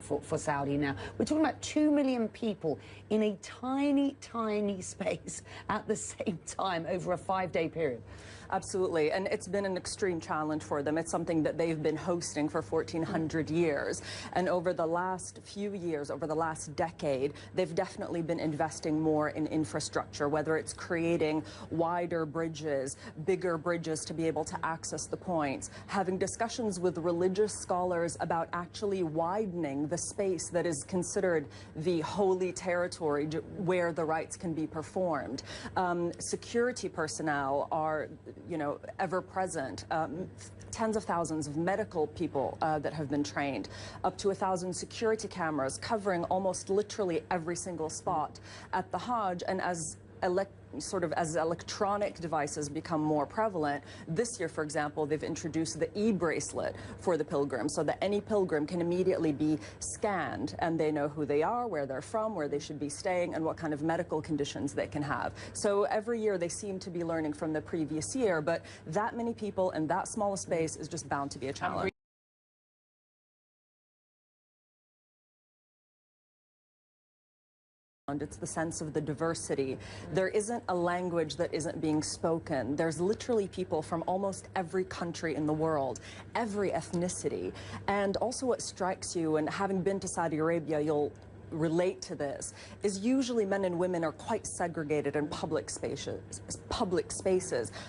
for Saudi now. We're talking about 2 million people in a tiny, tiny space at the same time over a 5-day period. Absolutely, and it's been an extreme challenge for them. It's something that they've been hosting for 1,400 years. And over the last few years, over the last decade, they've definitely been investing more in infrastructure, whether it's creating wider bridges, bigger bridges to be able to access the points, having discussions with religious scholars about actually widening the space that is considered the holy territory where the rites can be performed. Security personnel are ever present. Tens of thousands of medical people that have been trained, up to 1,000 security cameras covering almost literally every single spot at the Hajj. And as electronic devices become more prevalent, this year, for example, they've introduced the e-bracelet for the pilgrim, so that any pilgrim can immediately be scanned and they know who they are, where they're from, where they should be staying, and what kind of medical conditions they can have. So every year they seem to be learning from the previous year, but that many people in that small a space is just bound to be a challenge. It's the sense of the diversity. There isn't a language that isn't being spoken. There's literally people from almost every country in the world, every ethnicity. And also what strikes you, and having been to Saudi Arabia, you'll relate to this, is usually men and women are quite segregated in public spaces.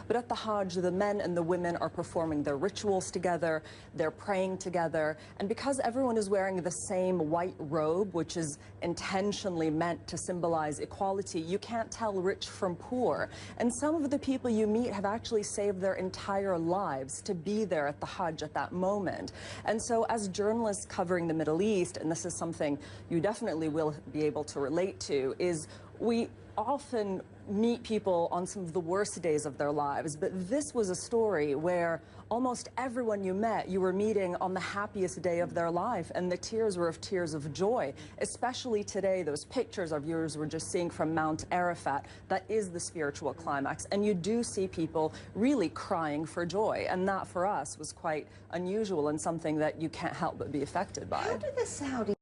But at the Hajj, the men and the women are performing their rituals together, they're praying together, and because everyone is wearing the same white robe, which is intentionally meant to symbolize equality, you can't tell rich from poor. And some of the people you meet have actually saved their entire lives to be there at the Hajj at that moment. And so as journalists covering the Middle East, and this is something you definitely will be able to relate to, is we often meet people on some of the worst days of their lives, but this was a story where almost everyone you met, you were meeting on the happiest day of their life, and the tears were of tears of joy. Especially today, those pictures our viewers were just seeing from Mount Arafat, that is the spiritual climax, and you do see people really crying for joy, and that for us was quite unusual and something that you can't help but be affected by. How do the Saudi